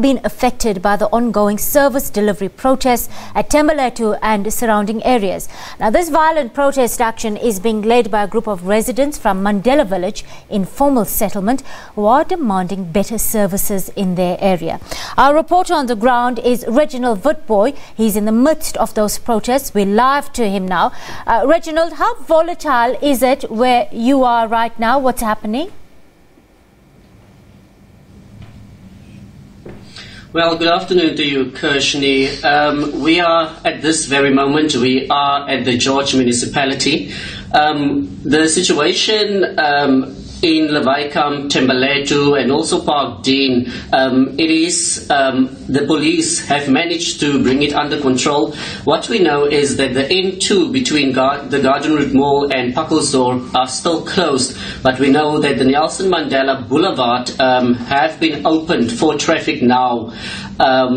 been affected by the ongoing service delivery protests at Thembalethu and surrounding areas. Now, this violent protest action is being led by a group of residents from Mandela Village, informal settlement, who are demanding better services in their area. Our reporter on the ground is Reginald Witbooi. He's in the midst of those protests. We're live to him now. Reginald, how volatile is it where you are right now? What's happening? Well, good afternoon to you, Kirshni. We are at this very moment, we are at the George municipality. The situation in Lewaikam, Thembalethu and also Park Dean, it is the police have managed to bring it under control. What we know is that the N2 between the Garden Route Mall and Pakelsdorp are still closed, but we know that the Nelson Mandela Boulevard have been opened for traffic now.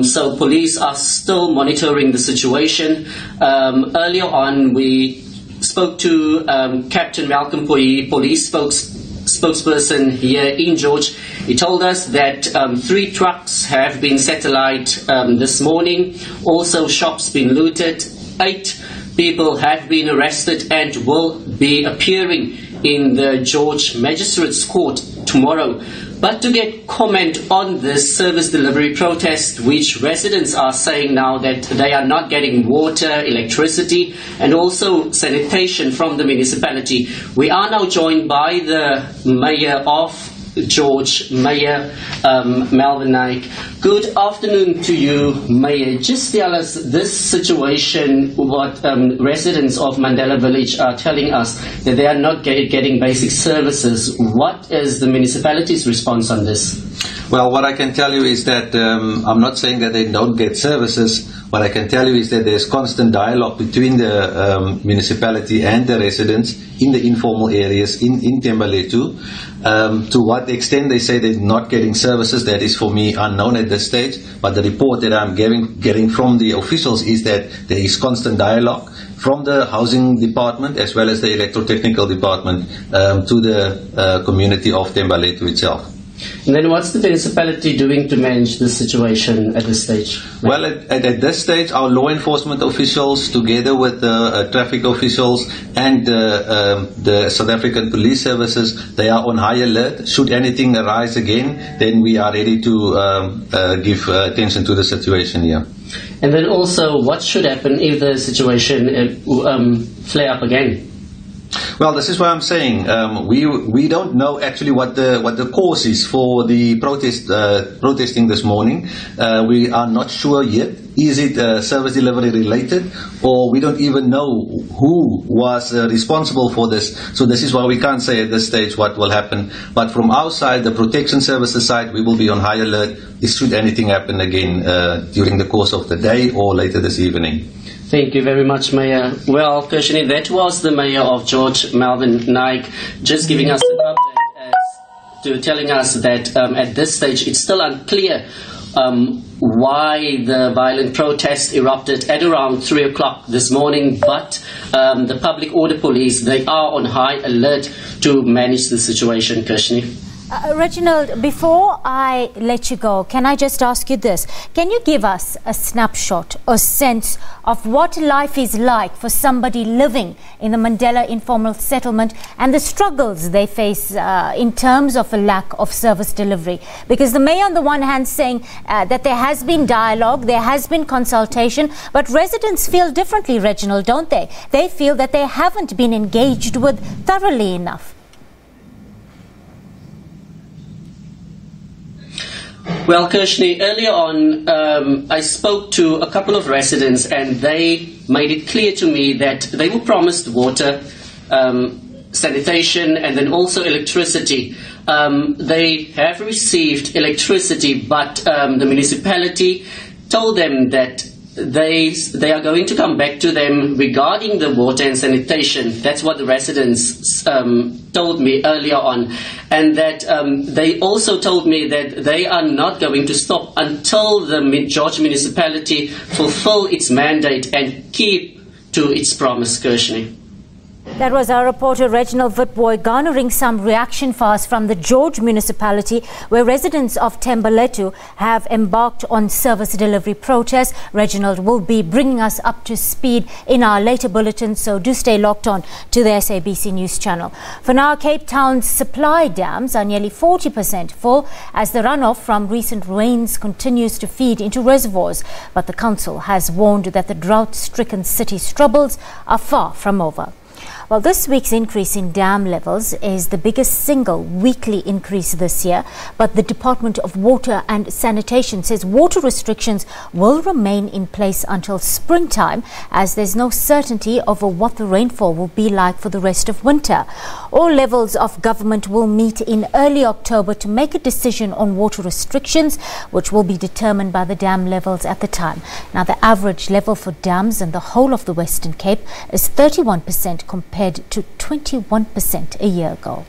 So police are still monitoring the situation. Earlier on we spoke to Captain Malcolm Poi, police spokesperson here in George. He told us that 3 trucks have been set alight this morning. Also, shops been looted. 8 people have been arrested and will be appearing in the George Magistrates Court tomorrow. But to get comment on this service delivery protest, which residents are saying now that they are not getting water, electricity and also sanitation from the municipality, we are now joined by the Mayor of George, Mayor Melvin Naik. Good afternoon to you, Mayor. Just tell us this situation, what residents of Mandela Village are telling us, that they are not getting basic services. What is the municipality's response on this? Well, what I can tell you is that I'm not saying that they don't get services. What I can tell you is that there's constant dialogue between the municipality and the residents in the informal areas in Thembalethu. To what extent they say they're not getting services, that is for me unknown at this stage. But the report that I'm getting from the officials is that there is constant dialogue from the housing department as well as the electrotechnical department to the community of Thembalethu itself. And then what's the municipality doing to manage this situation at this stage? Well, at this stage, our law enforcement officials, together with the traffic officials and the South African Police Services, they are on high alert. Should anything arise again, then we are ready to give attention to the situation here. And then also, what should happen if the situation flare up again? Well, this is what I'm saying. We don't know actually what the cause is for the protesting this morning. We are not sure yet. Is it service delivery related, or we don't even know who was responsible for this? So this is why we can't say at this stage what will happen. But from our side, the protection services side, we will be on high alert should anything happen again during the course of the day or later this evening. Thank you very much, Mayor. Well, Kirshni, that was the Mayor of George, Melvin Naik, just giving us an update as to telling us that at this stage it's still unclear why the violent protest erupted at around 3 o'clock this morning, but the public order police, they are on high alert to manage the situation, Kirshni. Reginald, before I let you go, can I just ask you this? Can you give us a snapshot, a sense of what life is like for somebody living in the Mandela informal settlement and the struggles they face in terms of a lack of service delivery? Because the mayor on the one hand saying that there has been dialogue, there has been consultation, but residents feel differently, Reginald, don't they? They feel that they haven't been engaged with thoroughly enough. Well, Kirshni, earlier on, I spoke to a couple of residents and they made it clear to me that they were promised water, sanitation and then also electricity. They have received electricity, but the municipality told them that they are going to come back to them regarding the water and sanitation. That's what the residents told me earlier on. And that they also told me that they are not going to stop until the George municipality fulfill its mandate and keep to its promise, Kirshni. That was our reporter Reginald Witbooi garnering some reaction fast from the George municipality, where residents of Thembalethu have embarked on service delivery protests. Reginald will be bringing us up to speed in our later bulletins, so do stay locked on to the SABC News channel. For now, Cape Town's supply dams are nearly 40% full as the runoff from recent rains continues to feed into reservoirs. But the council has warned that the drought-stricken city's troubles are far from over. Well, this week's increase in dam levels is the biggest single weekly increase this year, but the Department of Water and Sanitation says water restrictions will remain in place until springtime, as there's no certainty over what the rainfall will be like for the rest of winter. All levels of government will meet in early October to make a decision on water restrictions, which will be determined by the dam levels at the time. Now, the average level for dams in the whole of the Western Cape is 31% compared to 21% a year ago.